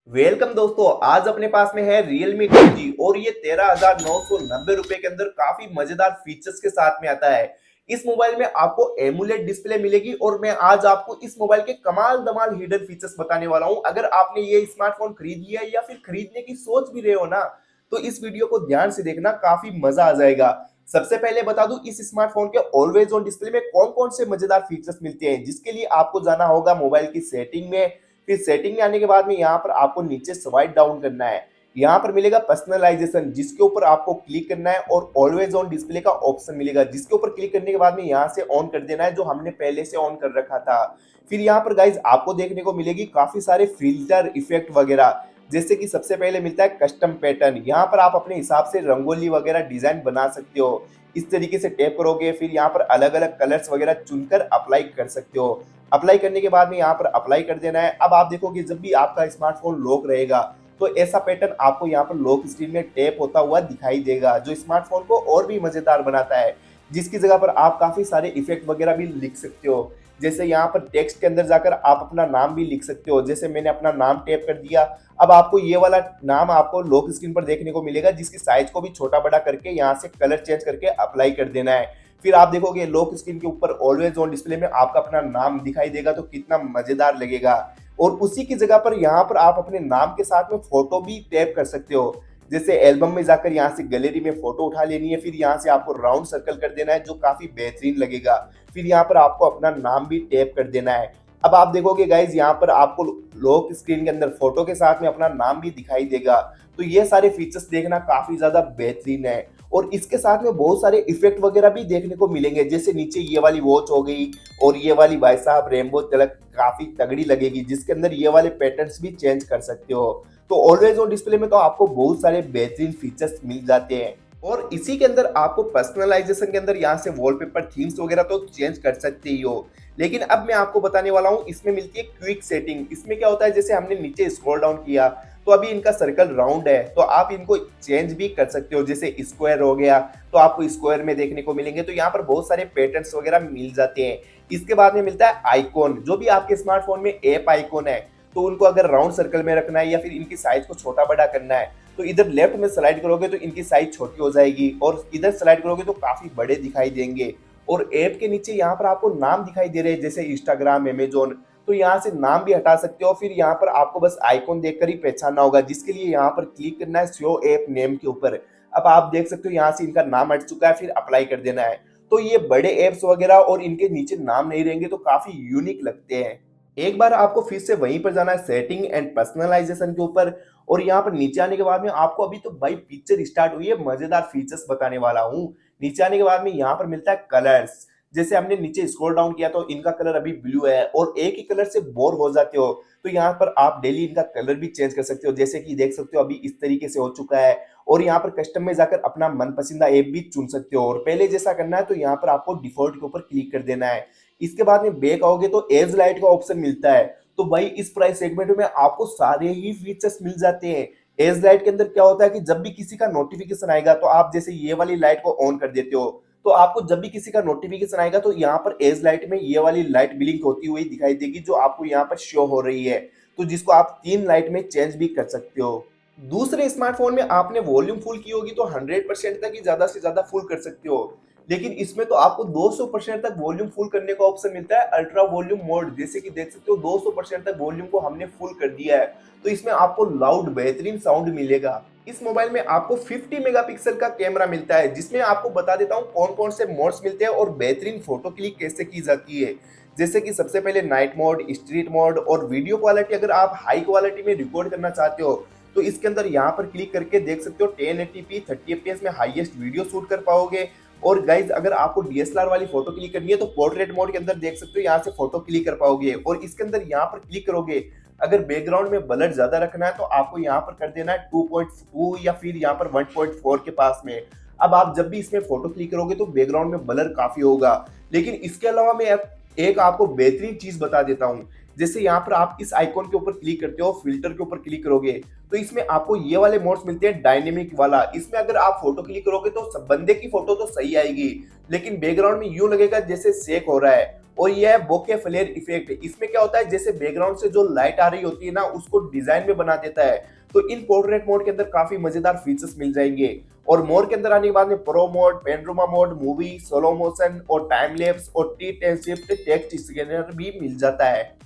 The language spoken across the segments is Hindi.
वेलकम दोस्तों, आज अपने पास में है Realme 2G और ये 13,990 रुपए के अंदर काफी मजेदार फीचर्स के साथ में आता है। इस मोबाइल में आपको एमुलेट डिस्प्ले मिलेगी और मैं आज आपको इस मोबाइल के कमाल धमाल हिडन फीचर्स बताने वाला हूं। अगर आपने ये स्मार्टफोन खरीद लिया है या फिर खरीदने की सोच भी रहे हो ना, तो इस वीडियो को ध्यान से देखना, काफी मजा आ जाएगा। सबसे पहले बता दूं, इस स्मार्टफोन के ऑलवेज ऑन डिस्प्ले में कौन कौन से मजेदार फीचर्स मिलते हैं, जिसके लिए आपको जाना होगा मोबाइल की सेटिंग में। फिर सेटिंग में आने के बाद में यहाँ पर आपको नीचे स्वाइप डाउन करना है। यहाँ पर मिलेगा पर्सनलाइजेशन, जिसके ऊपर आपको क्लिक करना है और ऑलवेज ऑन डिस्प्ले का ऑप्शन मिलेगा, जिसके ऊपर क्लिक करने के बाद में यहाँ से ऑन कर देना है, जो हमने पहले से ऑन कर रखा था। फिर यहाँ पर गाइज आपको देखने को मिलेगी काफी सारे फिल्टर इफेक्ट वगैरह, जैसे कि सबसे पहले मिलता है कस्टम पैटर्न। यहाँ पर आप अपने हिसाब से रंगोली वगैरह डिजाइन बना सकते हो। इस तरीके से टैप करोगे, फिर यहाँ पर अलग अलग कलर्स वगैरह चुनकर अप्लाई कर सकते हो। अप्लाई करने के बाद में यहाँ पर अप्लाई कर देना है। अब आप देखोगे जब भी आपका स्मार्टफोन लॉक रहेगा तो ऐसा पैटर्न आपको यहाँ पर लॉक स्क्रीन में टैप होता हुआ दिखाई देगा, जो स्मार्टफोन को और भी मजेदार बनाता है। जिसकी जगह पर आप काफी सारे इफेक्ट वगैरह भी लिख सकते हो। जैसे यहाँ पर टेक्स्ट के अंदर जाकर आप अपना नाम भी लिख सकते हो। जैसे मैंने अपना नाम टैप कर दिया, अब आपको ये वाला नाम आपको लॉक स्क्रीन पर देखने को मिलेगा, जिसकी साइज को भी छोटा बड़ा करके यहाँ से कलर चेंज करके अप्लाई कर देना है। फिर आप देखोगे लॉक स्क्रीन के ऊपर ऑलवेज ऑन डिस्प्ले में आपका अपना नाम दिखाई देगा, तो कितना मजेदार लगेगा। और उसी की जगह पर यहाँ पर आप अपने नाम के साथ में फोटो भी टैप कर सकते हो। जैसे एल्बम में जाकर यहाँ से गैलरी में फोटो उठा लेनी है, फिर यहाँ से आपको राउंड सर्कल कर देना है, जो काफी बेहतरीन लगेगा। फिर यहाँ पर आपको अपना नाम भी टैप कर देना है। अब आप देखोगे गाइज यहाँ पर आपको लॉक स्क्रीन के अंदर फोटो के साथ में अपना नाम भी दिखाई देगा। तो ये सारे फीचर्स देखना काफी ज्यादा बेहतरीन है। और इसके साथ में बहुत सारे इफेक्ट वगैरह भी देखने को मिलेंगे, जैसे नीचे ये वाली वॉच हो गई और ये वाली भाई साहब रेनबो तिलक काफी तगड़ी लगेगी, जिसके अंदर ये वाले पैटर्न्स भी चेंज कर सकते हो। तो ऑलवेज ऑन डिस्प्ले में तो आपको बहुत सारे बेहतरीन फीचर्स मिल जाते हैं। और इसी के अंदर आपको पर्सनलाइजेशन के अंदर यहाँ से वॉलपेपर थीम्स वगैरह तो चेंज कर सकते ही हो। लेकिन अब मैं आपको बताने वाला हूँ, इसमें मिलती है क्विक सेटिंग। इसमें क्या होता है, जैसे हमने नीचे स्क्रॉल डाउन किया तो अभी इनका सर्कल राउंड है, तो आप इनको चेंज भी कर सकते हो। जैसे स्क्वायर हो गया तो आपको स्क्वायर में देखने को मिलेंगे। तो यहाँ पर बहुत सारे पैटर्न्स वगैरह मिल जाते हैं। इसके बाद में मिलता है आइकॉन, जो भी आपके स्मार्टफोन में ऐप आइकॉन है, तो उनको अगर राउंड सर्कल में रखना है या फिर इनकी साइज को छोटा बड़ा करना है, तो इधर लेफ्ट में स्लाइड करोगे तो इनकी साइज छोटी हो जाएगी और इधर स्लाइड करोगे तो काफी बड़े दिखाई देंगे। और ऐप के नीचे यहाँ पर आपको नाम दिखाई दे रहे हैं, जैसे इंस्टाग्राम, अमेजोन, तो यहाँ से नाम भी हटा सकते हो। फिर यहाँ पर आपको बस आइकॉन देखकर ही पहचानना होगा, जिसके लिए यहाँ पर क्लिक करना है शो ऐप नेम के ऊपर। अब आप देख सकते हो यहाँ से इनका नाम हट चुका है, फिर अप्लाई कर देना है। तो ये बड़े एप्स वगैरह और इनके नीचे नाम नहीं रहेंगे तो काफी यूनिक लगते हैं। एक बार आपको फिर से वहीं पर जाना है सेटिंग एंड पर्सनलाइजेशन के ऊपर, और यहाँ पर नीचे आने के बाद में आपको अभी तो भाई पिक्चर स्टार्ट हुई है, मजेदार फीचर्स बताने वाला हूँ। नीचे आने के बाद में यहाँ पर मिलता है कलर्स। जैसे हमने नीचे स्क्रॉल डाउन किया तो इनका कलर अभी ब्लू है और एक ही कलर से बोर हो जाते हो, तो यहाँ पर आप डेली इनका कलर भी चेंज कर सकते हो। जैसे कि देख सकते हो अभी इस तरीके से हो चुका है। और यहाँ पर कस्टम में जाकर अपना मनपसंदा ऐप भी चुन सकते हो, और पहले जैसा करना है तो यहाँ पर आपको डिफॉल्ट के ऊपर क्लिक कर देना है। इसके बाद में बैक आओगे तो एज लाइट का ऑप्शन मिलता है। तो भाई इस प्राइस सेगमेंट में आपको सारे ही फीचर्स मिल जाते हैं। एज लाइट के अंदर क्या होता है कि जब भी किसी का नोटिफिकेशन आएगा तो आप जैसे ये वाली लाइट को ऑन कर देते हो, तो आपको जब भी किसी का नोटिफिकेशन आएगा तो यहाँ पर एज लाइट में ये वाली लाइट ब्लिंक होती हुई दिखाई देगी, जो आपको यहाँ पर शो हो रही है। तो जिसको आप 3 लाइट में चेंज भी कर सकते हो। दूसरे स्मार्टफोन में आपने वॉल्यूम फुल की होगी तो 100% तक ही ज्यादा से ज्यादा फुल कर सकते हो, लेकिन इसमें तो आपको 200% तक वॉल्यूम फुल करने का ऑप्शन मिलता है, अल्ट्रा वॉल्यूम मोड। जैसे कि देख सकते हो 200% तक वॉल्यूम को हमने फुल कर दिया है, तो इसमें आपको लाउड बेहतरीन साउंड मिलेगा। इस मोबाइल में आपको 50 मेगापिक्सल का कैमरा मिलता है, जिसमें आपको बता देता हूँ कौन कौन से मोड्स मिलते हैं और बेहतरीन फोटो क्लिक कैसे की जाती है। जैसे कि सबसे पहले नाइट मोड, स्ट्रीट मोड और वीडियो क्वालिटी। अगर आप हाई क्वालिटी में रिकॉर्ड करना चाहते हो तो इसके अंदर यहाँ पर क्लिक करके देख सकते हो 1080p 30 fps में हाईएस्ट वीडियो शूट कर पाओगे। और गाइज अगर आपको डीएसएलआर वाली फोटो क्लिक करनी है तो पोर्ट्रेट मोड के अंदर देख सकते हो यहाँ से फोटो क्लिक कर पाओगे। और इसके अंदर यहाँ पर क्लिक करोगे, अगर बैकग्राउंड में ब्लर ज्यादा रखना है तो आपको यहाँ पर कर देना है 2.2 या फिर यहाँ पर 1.4 के पास में। अब आप जब भी इसमें फोटो क्लिक करोगे तो बैकग्राउंड में ब्लर काफी होगा। लेकिन इसके अलावा मैं एक आपको बेहतरीन चीज बता देता हूँ। जैसे यहाँ पर आप इस आइकॉन के ऊपर क्लिक करते हो, फिल्टर के ऊपर क्लिक करोगे तो इसमें आपको ये वाले मोड्स मिलते हैं डायनेमिक वाला। इसमें अगर आप फोटो क्लिक करोगे तो बंदे की फोटो तो सही आएगी, लेकिन बैकग्राउंड में यूं लगेगा जैसे शेक हो रहा है। और ये है बोके फ्लेयर इफेक्ट। इसमें क्या होता है, जैसे बैकग्राउंड से जो लाइट आ रही होती है ना, उसको डिजाइन में बना देता है। तो इन पोर्ट्रेट मोड के अंदर काफी मजेदार फीचर्स मिल जाएंगे। और मोड के अंदर आने के बाद में pro mode, panorama mode, movie, slow motion और टाइम लैप्स और टी शिफ्ट टेक्स्ट स्कैनर भी मिल जाता है।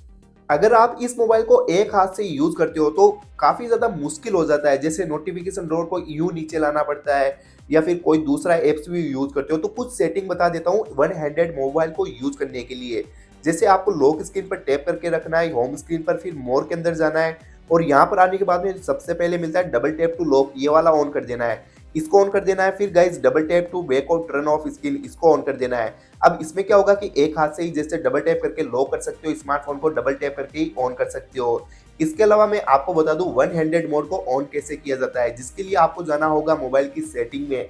अगर आप इस मोबाइल को एक हाथ से यूज करते हो तो काफी ज्यादा मुश्किल हो जाता है, जैसे नोटिफिकेशन ड्रॉअर को यूं नीचे लाना पड़ता है या फिर कोई दूसरा एप्स भी यूज करते हो। तो कुछ सेटिंग बता देता हूँ वन हैंडेड मोबाइल को यूज करने के लिए। जैसे आपको लॉक स्क्रीन पर टैप करके रखना है, होम स्क्रीन पर, फिर मोर के अंदर जाना है और यहाँ पर आने के बाद में सबसे पहले मिलता है डबल टैप टू लॉक, ये वाला ऑन कर देना है, इसको ऑन कर देना है। फिर guys double tap to back और टर्न ऑफ स्क्रीन, इसको ऑन कर देना है। अब इसमें क्या होगा कि एक हाथ से ही जैसे डबल टैप करके लॉक कर सकते हो, स्मार्टफोन को डबल टैप करके ही ऑन कर सकते हो। इसके अलावा मैं आपको बता दूं वन हैंडेड मोड को ऑन कैसे किया जाता है, जिसके लिए आपको जाना होगा मोबाइल की सेटिंग में।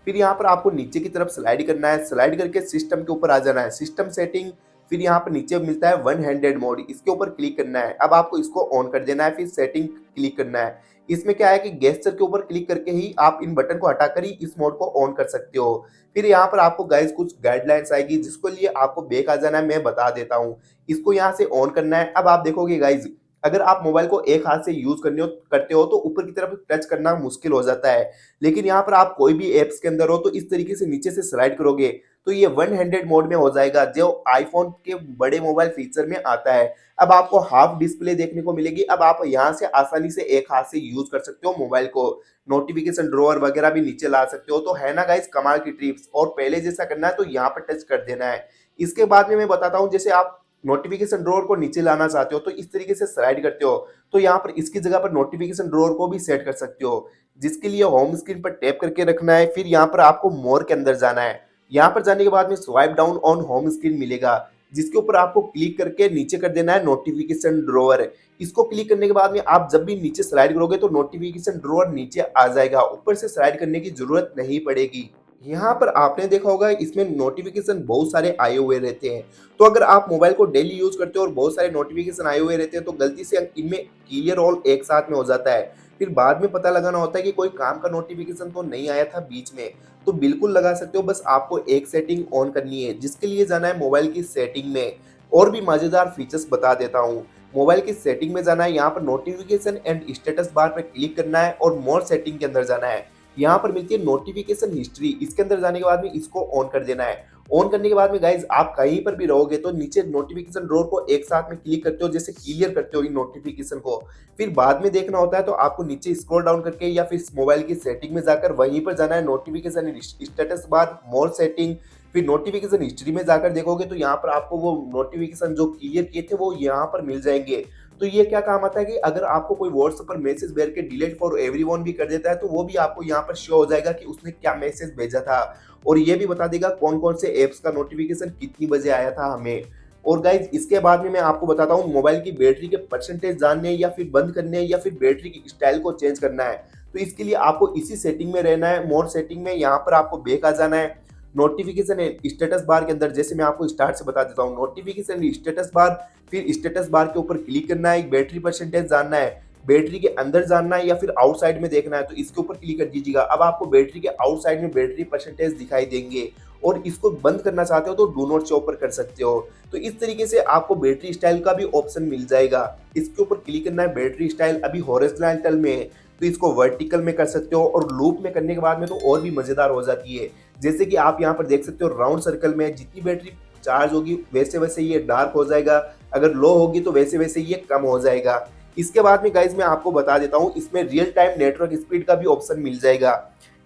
फिर यहाँ पर आपको नीचे की तरफ स्लाइड करना है, स्लाइड करके सिस्टम के ऊपर आ जाना है, सिस्टम सेटिंग। फिर यहाँ पर नीचे मिलता है वन हैंडेड मोड, इसके ऊपर क्लिक करना है। अब आपको इसको ऑन कर देना है, फिर सेटिंग क्लिक करना है। इसमें क्या है कि गेस्चर के ऊपर क्लिक करके ही आप इन बटन को हटाकर ही इस मोड को ऑन कर सकते हो। फिर यहाँ पर आपको गाइस कुछ गाइडलाइंस आएगी, जिसको लिए आपको बैक आ जाना है, मैं बता देता हूँ। इसको यहाँ से ऑन करना है। अब आप देखोगे गाइस, अगर आप मोबाइल को एक हाथ से यूज करते हो तो ऊपर की तरफ टच करना मुश्किल हो जाता है। लेकिन यहाँ पर आप कोई भी एप्स के अंदर हो तो इस तरीके से नीचे से स्लाइड करोगे तो ये वन हैंडेड मोड में हो जाएगा, जो आईफोन के बड़े मोबाइल फीचर में आता है। अब आपको हाफ डिस्प्ले देखने को मिलेगी। अब आप यहाँ से आसानी से एक हाथ से यूज कर सकते हो मोबाइल को, नोटिफिकेशन ड्रॉअर वगैरह भी नीचे ला सकते हो। तो है ना गाइस कमाल की ट्रिप्स। और पहले जैसा करना है तो यहाँ पर टच कर देना है। इसके बाद में मैं बताता हूँ, जैसे आप नोटिफिकेशन ड्रॉअर को नीचे लाना चाहते हो तो इस तरीके से स्लाइड करते हो तो यहाँ पर इसकी जगह पर नोटिफिकेशन ड्रॉअर को भी सेट कर सकते हो, जिसके लिए होम स्क्रीन पर टैप करके रखना है। फिर यहाँ पर आपको मोर के अंदर जाना है। यहाँ पर जाने के बाद में swipe down on home screen मिलेगा, जिसके ऊपर आपको क्लिक करके नीचे कर देना है नोटिफिकेशन ड्रॉअर। इसको क्लिक करने के बाद में आप जब भी नीचे स्लाइड करोगे तो नोटिफिकेशन ड्रॉअर नीचे आ जाएगा, ऊपर से स्लाइड करने की जरूरत नहीं पड़ेगी। यहाँ पर आपने देखा होगा इसमें नोटिफिकेशन बहुत सारे आए हुए रहते हैं। तो अगर आप मोबाइल को डेली यूज करते हो और बहुत सारे नोटिफिकेशन आए हुए रहते हैं तो गलती से इनमें क्लियर ऑल एक साथ में हो जाता है। फिर बाद में पता लगाना होता है कि कोई काम का नोटिफिकेशन तो नहीं आया था बीच में। तो बिल्कुल लगा सकते हो, बस आपको एक सेटिंग ऑन करनी है, जिसके लिए जाना है मोबाइल की सेटिंग में। और भी मजेदार फीचर्स बता देता हूँ। मोबाइल की सेटिंग में जाना है, यहाँ पर नोटिफिकेशन एंड स्टेटस बार पर क्लिक करना है और मोर सेटिंग के अंदर जाना है। यहाँ पर मिलती है नोटिफिकेशन हिस्ट्री, इसके अंदर जाने के बाद में इसको ऑन कर देना है। ऑन करने के बाद में गाइज आप कहीं पर भी रहोगे तो नीचे नोटिफिकेशन ड्रॉअर को एक साथ में क्लिक करते हो, जैसे क्लियर करते हो इन नोटिफिकेशन को। फिर बाद में देखना होता है तो आपको नीचे स्क्रॉल डाउन करके या फिर मोबाइल की सेटिंग में जाकर वहीं पर जाना है नोटिफिकेशन स्टेटस बार, मोर सेटिंग। फिर नोटिफिकेशन हिस्ट्री में जाकर देखोगे तो यहाँ पर आपको वो नोटिफिकेशन जो क्लियर किए थे वो यहाँ पर मिल जाएंगे। तो ये क्या काम आता है कि अगर आपको कोई व्हाट्सएप पर मैसेज भेज के डिलीट फॉर एवरीवन भी कर देता है तो वो भी आपको यहाँ पर शो हो जाएगा कि उसने क्या मैसेज भेजा था। और ये भी बता देगा कौन कौन से एप्स का नोटिफिकेशन कितनी बजे आया था हमें। और गाइज इसके बाद में मैं आपको बताता हूँ मोबाइल की बैटरी के परसेंटेज जानने या फिर बंद करने या फिर बैटरी की स्टाइल को चेंज करना है। तो इसके लिए आपको इसी सेटिंग में रहना है, मोर सेटिंग में। यहाँ पर आपको बैक आ जाना है। नोटिफिकेशन स्टेटस बार के अंदर जैसे मैं आपको स्टार्ट से बता देता हूँ, नोटिफिकेशन स्टेटस बार, फिर स्टेटस बार के ऊपर क्लिक करना है, बैटरी परसेंटेज जानना है, बैटरी के अंदर जानना है या फिर आउटसाइड में देखना है तो इसके ऊपर क्लिक कर दीजिएगा। अब आपको बैटरी के आउटसाइड में बैटरी परसेंटेज दिखाई देंगे। और इसको बंद करना चाहते हो तो डू नॉट शो ऊपर कर सकते हो। तो इस तरीके से आपको बैटरी स्टाइल का भी ऑप्शन मिल जाएगा। इसके ऊपर क्लिक करना है, बैटरी स्टाइल अभी हॉरिजॉन्टल में है तो इसको वर्टिकल में कर सकते हो। और लूप में करने के बाद में तो और भी मजेदार हो जाती है। जैसे कि आप यहाँ पर देख सकते हो राउंड सर्कल में जितनी बैटरी चार्ज होगी वैसे वैसे ये डार्क हो जाएगा, अगर लो होगी तो वैसे वैसे ये कम हो जाएगा। इसके बाद में गाइज मैं आपको बता देता हूँ इसमें रियल टाइम नेटवर्क स्पीड का भी ऑप्शन मिल जाएगा।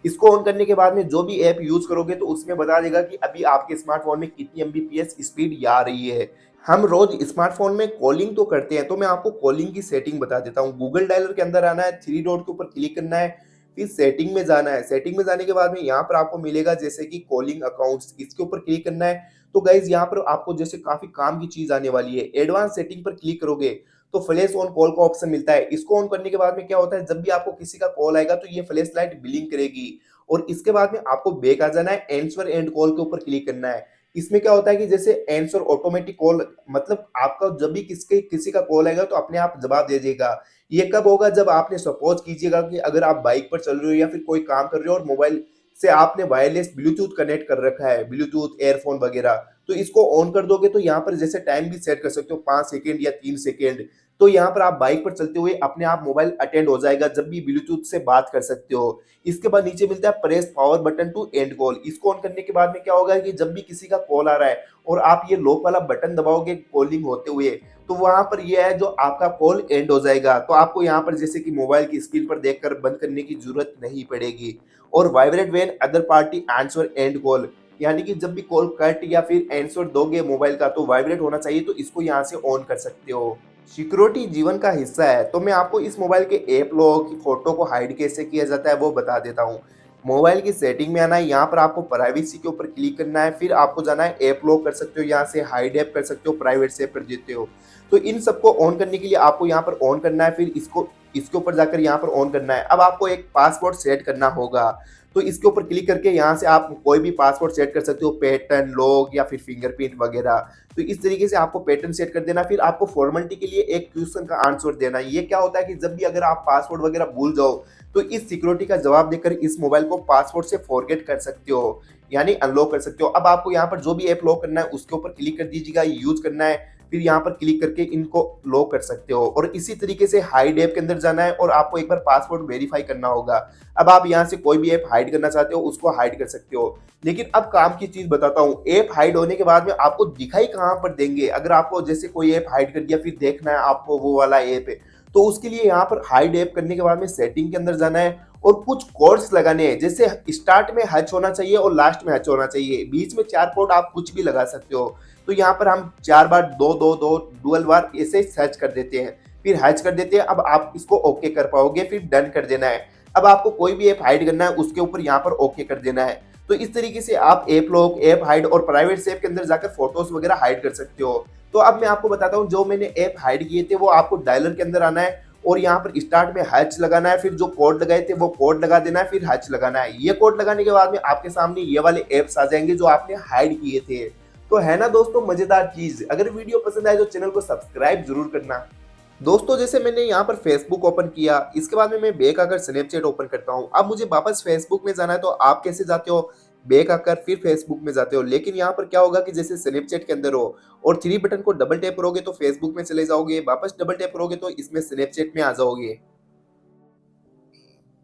इसको ऑन करने के बाद में जो भी ऐप यूज करोगे तो उसमें बता देगा कि अभी आपके स्मार्टफोन में कितनी एमबीपीएस स्पीड आ रही है। हम रोज स्मार्टफोन में कॉलिंग तो करते हैं तो मैं आपको कॉलिंग की सेटिंग बता देता हूँ। गूगल डायलर के अंदर आना है, थ्री डॉट के ऊपर क्लिक करना है, फिर सेटिंग में जाना है। सेटिंग में जाने के बाद में यहाँ पर आपको मिलेगा जैसे कि कॉलिंग अकाउंट्स, इसके ऊपर क्लिक करना है। तो गाइज यहाँ पर आपको जैसे काफी काम की चीज आने वाली है। एडवांस सेटिंग पर क्लिक करोगे तो फ्लैश ऑन कॉल का ऑप्शन मिलता है। इसको ऑन करने के बाद में क्या होता है, जब भी आपको किसी का कॉल आएगा तो ये फ्लैश लाइट ब्लिंक करेगी। और इसके बाद में आपको बैक आ जाना है, आंसर एंड कॉल के ऊपर क्लिक करना है। इसमें क्या होता है कि जैसे आंसर ऑटोमेटिक कॉल, मतलब आपका जब भी किसी का कॉल आएगा तो अपने आप जवाब दे देगा। ये कब होगा, जब आपने सपोज कीजिएगा कि अगर आप बाइक पर चल रहे हो या फिर कोई काम कर रहे हो और मोबाइल से आपने वायरलेस ब्लूटूथ कनेक्ट कर रखा है, ब्लूटूथ एयरफोन वगैरह, तो इसको ऑन कर दोगे तो यहाँ पर जैसे टाइम भी सेट कर सकते हो 5 सेकंड या 3 सेकंड। तो यहाँ पर आप बाइक पर चलते हुए अपने आप मोबाइल अटेंड हो जाएगा जब भी ब्लूटूथ से बात कर सकते हो। इसके बाद नीचे मिलता है press power button to end call. इसको ऑन करने के बाद में क्या होगा कि जब भी किसी का कॉल आ रहा है और आप ये लॉक वाला बटन दबाओगे कॉलिंग होते हुए, तो वहां पर ये है जो आपका कॉल एंड हो जाएगा। तो आपको यहाँ पर जैसे कि मोबाइल की स्क्रीन पर देखकर बंद करने की जरूरत नहीं पड़ेगी। और vibrate when other party answer and call, यानी कि जब भी कॉल कट या फिर आंसर दोगे मोबाइल का तो वाइब्रेट होना चाहिए, तो इसको यहाँ से ऑन कर सकते हो। सिक्योरिटी जीवन का हिस्सा है, तो मैं आपको इस मोबाइल के ऐप लॉक की फोटो को हाइड कैसे किया जाता है वो बता देता हूँ। मोबाइल की सेटिंग में आना है, यहाँ पर आपको प्राइवेसी के ऊपर क्लिक करना है, फिर आपको जाना है ऐप लॉक कर सकते हो, यहाँ से हाइड ऐप कर सकते हो, प्राइवेट सेव कर देते हो। तो इन सबको ऑन करने के लिए आपको यहाँ पर ऑन करना है, फिर इसको इसके ऊपर जाकर यहाँ पर ऑन करना है। अब आपको एक पासवर्ड सेट करना होगा, तो इसके ऊपर क्लिक करके यहाँ से आप कोई भी पासवर्ड सेट कर सकते हो, पैटर्न, लॉग या फिर फिंगरप्रिंट वगैरह। तो इस तरीके से आपको पैटर्न सेट कर देना। फिर आपको फॉर्मेलिटी के लिए एक क्वेश्चन का आंसर देना। ये क्या होता है कि जब भी अगर आप पासवर्ड वगैरह भूल जाओ तो इस सिक्योरिटी का जवाब देकर इस मोबाइल को पासवर्ड से फॉरगेट कर सकते हो, यानी अनलॉक कर सकते हो। अब आपको यहाँ पर जो भी ऐप लॉक करना है उसके ऊपर क्लिक कर दीजिएगा, यूज करना है, फिर यहाँ पर क्लिक करके इनको लॉक कर सकते हो। और इसी तरीके से हाइड ऐप के अंदर जाना है और आपको एक बार पासवर्ड वेरीफाई करना होगा। अब आप यहाँ से कोई भी ऐप हाइड करना चाहते हो उसको हाइड कर सकते हो। लेकिन अब काम की चीज बताता हूँ, ऐप हाइड होने के बाद में आपको दिखाई कहाँ पर देंगे। अगर आपको जैसे कोई ऐप हाइड कर दिया फिर देखना है आपको वो वाला ऐप है, तो उसके लिए यहाँ पर हाइड ऐप करने के बाद में सेटिंग के अंदर जाना है और कुछ कोड्स लगाने हैं। जैसे स्टार्ट में हच होना चाहिए और लास्ट में हच होना चाहिए, बीच में 4 कोड आप कुछ भी लगा सकते हो। तो यहाँ पर हम 4 बार 2 2 2 डुअल बार ऐसे सर्च कर देते हैं, फिर हैच कर देते हैं। अब आप इसको ओके कर पाओगे, फिर डन कर देना है। अब आपको कोई भी ऐप हाइड करना है उसके ऊपर यहाँ पर ओके कर देना है। तो इस तरीके से आप ऐप लॉक, ऐप हाइड और प्राइवेट सेव के अंदर जाकर फोटोज वगैरह हाइड कर सकते हो। तो अब मैं आपको बताता हूँ, जो मैंने ऐप हाइड किए थे वो आपको डायलर के अंदर आना है और यहाँ पर स्टार्ट में हैच लगाना है, फिर जो कोड लगाए थे वो कोड लगा देना है, फिर हैच लगाना है। ये कोड लगाने के बाद में आपके सामने ये वाले ऐप्स आ जाएंगे जो आपने हाइड किए थे। तो है ना दोस्तों मजेदार चीज। अगर वीडियो पसंद आए तो चैनल को सब्सक्राइब जरूर करना। दोस्तों जैसे मैंने यहाँ पर फेसबुक ओपन किया, इसके बाद में मैं बैक आकर स्नैपचैट ओपन करता हूँ। अब मुझे वापस फेसबुक में जाना है, तो आप कैसे जाते हो, बैक आकर फिर फेसबुक में जाते हो। लेकिन यहाँ पर क्या होगा कि जैसे स्नैपचैट के अंदर हो और 3 बटन को डबल टैप करोगे तो फेसबुक में चले जाओगे, वापस डबल टैप करोगे तो इसमें स्नैपचैट में आ जाओगे।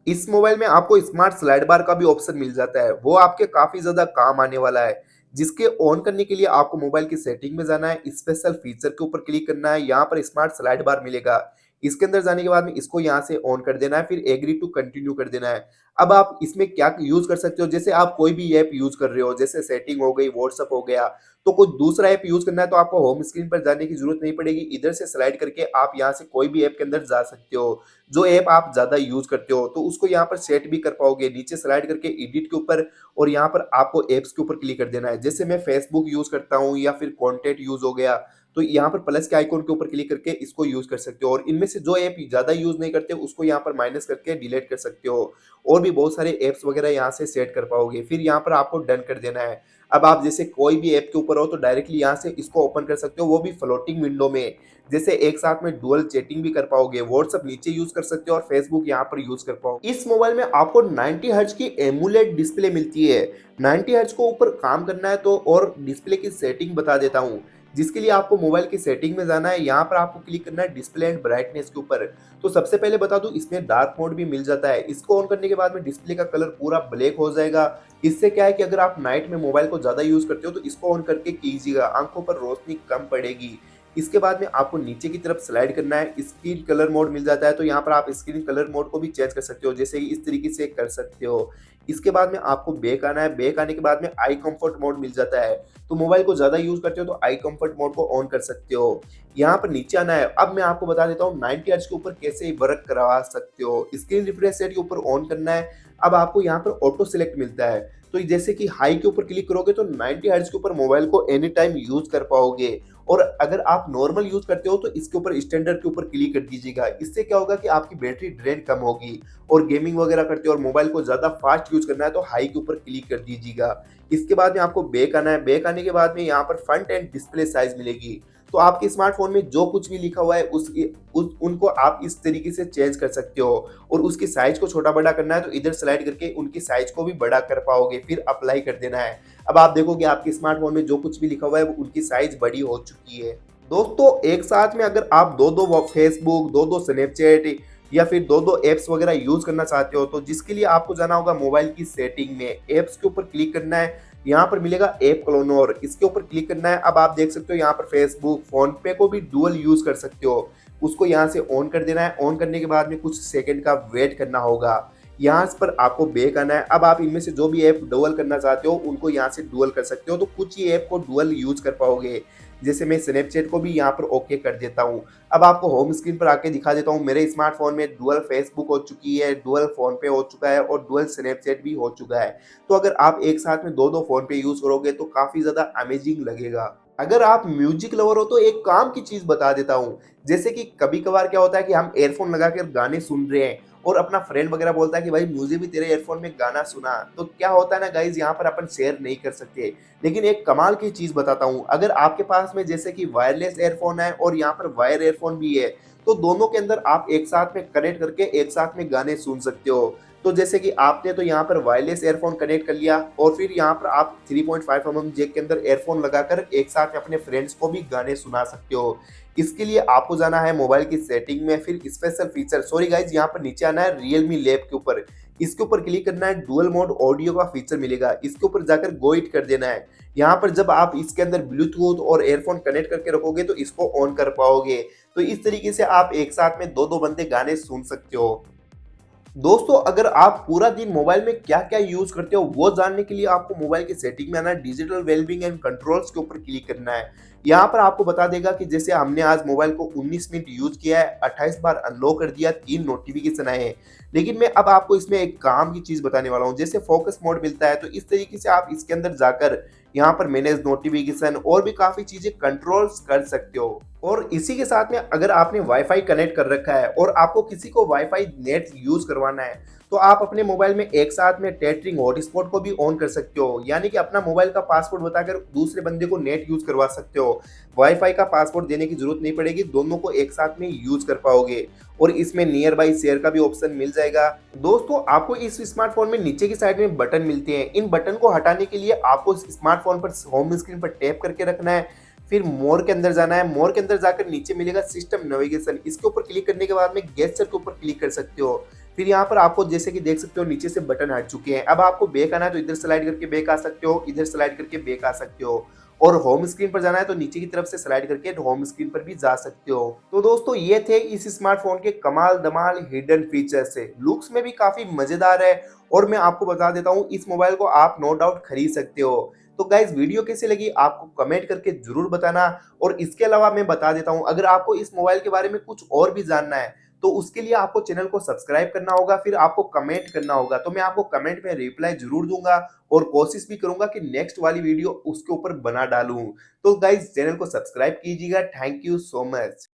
इस मोबाइल में आपको स्मार्ट स्लाइड बार का भी ऑप्शन मिल जाता है, वो आपके काफी ज्यादा काम आने वाला है। जिसके ऑन करने के लिए आपको मोबाइल की सेटिंग में जाना है, स्पेशल फीचर के ऊपर क्लिक करना है, यहाँ पर स्मार्ट स्लाइड बार मिलेगा। इसके अंदर जाने के बाद में इसको यहाँ से ऑन कर देना है, फिर एग्री टू कंटिन्यू कर देना है। अब आप इसमें क्या यूज कर सकते हो, जैसे आप कोई भी ऐप यूज कर रहे हो, जैसे सेटिंग हो गई, व्हाट्सअप हो गया, तो कोई दूसरा ऐप यूज करना है तो आपको होम स्क्रीन पर जाने की जरूरत नहीं पड़ेगी। इधर से स्लाइड करके आप यहाँ से कोई भी ऐप के अंदर जा सकते हो। जो ऐप आप ज्यादा यूज करते हो तो उसको यहाँ पर सेट भी कर पाओगे। नीचे स्लाइड करके एडिट के ऊपर और यहाँ पर आपको एप्स के ऊपर क्लिक कर देना है। जैसे मैं फेसबुक यूज करता हूँ या फिर कॉन्टेक्ट यूज हो गया, तो यहाँ पर प्लस के आइकॉन के ऊपर क्लिक करके इसको यूज कर सकते हो। और इनमें से जो ऐप ज्यादा यूज नहीं करते उसको यहाँ पर माइनस करके डिलीट कर सकते हो। और भी बहुत सारे ऐप्स वगैरह यहाँ से सेट कर पाओगे, फिर यहाँ पर आपको डन कर देना है। अब आप जैसे कोई भी ऐप के ऊपर हो तो डायरेक्टली यहाँ से इसको ओपन कर सकते हो, वो भी फ्लोटिंग विंडो में। जैसे एक साथ में डुअल चैटिंग भी कर पाओगे, व्हाट्सएप नीचे यूज कर सकते हो और फेसबुक यहाँ पर यूज कर पाओगे। इस मोबाइल में आपको 90 हर्ट्ज की एमुलेट डिस्प्ले मिलती है। 90 हर्ट्ज को ऊपर काम करना है तो और डिस्प्ले की सेटिंग बता देता हूँ, जिसके लिए आपको मोबाइल की सेटिंग में जाना है। यहाँ पर आपको क्लिक करना है डिस्प्ले एंड ब्राइटनेस के ऊपर। तो सबसे पहले बता दूं, इसमें डार्क मोड भी मिल जाता है। इसको ऑन करने के बाद में डिस्प्ले का कलर पूरा ब्लैक हो जाएगा। इससे क्या है कि अगर आप नाइट में मोबाइल को ज्यादा यूज करते हो तो इसको ऑन करके कीजिएगा, आंखों पर रोशनी कम पड़ेगी। इसके बाद में आपको नीचे की तरफ स्लाइड करना है, स्क्रीन कलर मोड मिल जाता है। तो यहाँ पर आप स्क्रीन कलर मोड को भी चेंज कर सकते हो, जैसे इस तरीके से कर सकते हो। इसके बाद में आपको बैक आना है, बैक आने के बाद में आई कंफर्ट मोड मिल जाता है। तो मोबाइल को ज्यादा यूज करते हो तो आई कंफर्ट मोड को ऑन कर सकते हो। यहाँ पर नीचे आना है। अब मैं आपको बता देता हूँ 90 हर्ट्ज के ऊपर कैसे वर्क करवा सकते हो। स्क्रीन रिफ्रेश रेट के ऊपर ऑन करना है। अब आपको यहाँ पर ऑटो सिलेक्ट मिलता है, तो जैसे कि हाई के ऊपर क्लिक करोगे तो 90 हर्ट्ज के ऊपर मोबाइल को एनी टाइम यूज कर पाओगे। और अगर आप नॉर्मल यूज करते हो तो इसके ऊपर स्टैंडर्ड के ऊपर क्लिक कर दीजिएगा। इससे क्या होगा कि आपकी बैटरी ड्रेन कम होगी। और गेमिंग वगैरह करते हो और मोबाइल को ज्यादा फास्ट यूज करना है तो हाई के ऊपर क्लिक कर दीजिएगा। इसके बाद में आपको बैक आना है। बैक आने के बाद में यहाँ पर फ्रंट एंड डिस्प्ले साइज मिलेगी। तो आपके स्मार्टफोन में जो कुछ भी लिखा हुआ है उनको आप इस तरीके से चेंज कर सकते हो। और उसकी साइज को छोटा बड़ा करना है तो इधर स्लाइड करके उनकी साइज को भी बड़ा कर पाओगे, फिर अप्लाई कर देना है। अब आप देखोगे आपके स्मार्टफोन में जो कुछ भी लिखा हुआ है वो उनकी साइज बड़ी हो चुकी है। दोस्तों एक साथ में अगर आप दो दो फेसबुक, दो दो स्नैपचैट या फिर दो दो एप्स वगैरह यूज करना चाहते हो, तो जिसके लिए आपको जाना होगा मोबाइल की सेटिंग में, एप्स के ऊपर क्लिक करना है। यहाँ पर मिलेगा ऐप क्लोनर, इसके ऊपर क्लिक करना है। अब आप देख सकते हो यहाँ पर फेसबुक, फोन पे को भी डुअल यूज कर सकते हो। उसको यहाँ से ऑन कर देना है। ऑन करने के बाद में कुछ सेकंड का वेट करना होगा। यहाँ पर आपको बैक आना है। अब आप इनमें से जो भी ऐप डुअल करना चाहते हो उनको यहाँ से डुअल कर सकते हो, तो कुछ ही ऐप को डुअल यूज कर पाओगे। जैसे मैं स्नैपचैट को भी यहाँ पर ओके कर देता हूँ। अब आपको होम स्क्रीन पर आके दिखा देता हूँ, मेरे स्मार्टफोन में डुअल फेसबुक हो चुकी है, डुअल फोन पे हो चुका है और डुअल स्नैपचैट भी हो चुका है। तो अगर आप एक साथ में दो दो फोन पे यूज करोगे तो काफी ज्यादा अमेजिंग लगेगा। अगर आप म्यूजिक लवर हो तो एक काम की चीज बता देता हूँ। जैसे कि कभी कभार क्या होता है कि हम एयरफोन लगाकर गाने सुन रहे हैं और अपना फ्रेंड वगैरह बोलता है कि भाई मुझे भी तेरे एयरफोन में गाना सुना, तो क्या होता है ना गाइज, यहाँ पर अपन शेयर नहीं कर सकते। लेकिन एक कमाल की चीज बताता हूँ, अगर आपके पास में जैसे कि वायरलेस एयरफोन है और यहाँ पर वायर एयरफोन भी है, तो दोनों के अंदर आप एक साथ में कनेक्ट करके एक साथ में गाने सुन सकते हो। तो जैसे कि आपने तो यहाँ पर वायरलेस एयरफोन कनेक्ट कर लिया और फिर यहाँ पर आप 3.5 mm जैक के अंदर एयरफोन लगाकर एक साथ में अपने फ्रेंड्स को भी गाने सुना सकते हो। इसके लिए आपको जाना है मोबाइल की सेटिंग में, फिर स्पेशल फीचर, सॉरी गाइज, यहाँ पर नीचे आना है रियलमी लैब के ऊपर। इसके ऊपर क्लिक करना है, डुअल मोड ऑडियो का फीचर मिलेगा, इसके ऊपर जाकर गो इट कर देना है। यहाँ पर जब आप इसके अंदर ब्लूटूथ और एयरफोन कनेक्ट करके रखोगे तो इसको ऑन कर पाओगे। तो इस तरीके से आप एक साथ में दो दो बंदे गाने सुन सकते हो। दोस्तों अगर आप पूरा दिन मोबाइल में क्या क्या यूज करते हो वो जानने के लिए आपको मोबाइल की सेटिंग में आना है, डिजिटल वेलबींग एंड कंट्रोल्स के ऊपर क्लिक करना है। यहाँ पर आपको बता देगा कि जैसे हमने आज मोबाइल को 19 मिनट यूज किया है, 28 बार अनलॉक कर दिया, 3 नोटिफिकेशन आए हैं। लेकिन मैं अब आपको इसमें एक काम की चीज बताने वाला हूँ। जैसे फोकस मोड मिलता है तो इस तरीके से आप इसके अंदर जाकर यहाँ पर मैनेज नोटिफिकेशन और भी काफी चीजें कंट्रोल्स कर सकते हो। और इसी के साथ में अगर आपने वाईफाई कनेक्ट कर रखा है और आपको किसी को वाईफाई नेट यूज करवाना है, तो आप अपने मोबाइल में एक साथ में टेटरिंग हॉटस्पॉट को भी ऑन कर सकते हो, यानी कि अपना मोबाइल का पासवर्ड बताकर दूसरे बंदे को नेट यूज करवा सकते हो। वाईफाई का पासवर्ड देने की जरूरत नहीं पड़ेगी, दोनों को एक साथ में यूज कर पाओगे। और इसमें नियर बाई शेयर का भी ऑप्शन मिल जाएगा। दोस्तों आपको इस स्मार्टफोन में नीचे की साइड में बटन मिलते हैं, इन बटन को हटाने के लिए आपको स्मार्टफोन पर होम स्क्रीन पर टैप करके रखना है, फिर मोर के अंदर जाना है। मोर के अंदर जाकर नीचे मिलेगा सिस्टम नेविगेशन, इसके ऊपर क्लिक करने के बाद में गेस्चर के ऊपर क्लिक कर सकते हो। फिर यहाँ पर आपको जैसे कि देख सकते हो नीचे से बटन हट चुके हैं। अब आपको बैक आना है तो इधर स्लाइड करके बैक आ सकते हो, इधर स्लाइड करके बैक आ सकते हो। और होम स्क्रीन पर जाना है तो नीचे की तरफ से स्लाइड करके होम स्क्रीन पर भी जा सकते हो। तो दोस्तों ये थे इस स्मार्टफोन के कमाल धमाल हिडन फीचर्स है। लुक्स में भी काफी मजेदार है और मैं आपको बता देता हूँ इस मोबाइल को आप नो डाउट खरीद सकते हो। तो गाइज वीडियो कैसी लगी आपको कमेंट करके जरूर बताना। और इसके अलावा मैं बता देता हूँ अगर आपको इस मोबाइल के बारे में कुछ और भी जानना है तो उसके लिए आपको चैनल को सब्सक्राइब करना होगा, फिर आपको कमेंट करना होगा, तो मैं आपको कमेंट में रिप्लाई जरूर दूंगा और कोशिश भी करूंगा कि नेक्स्ट वाली वीडियो उसके ऊपर बना डालूं। तो गाइज चैनल को सब्सक्राइब कीजिएगा। Thank you so much.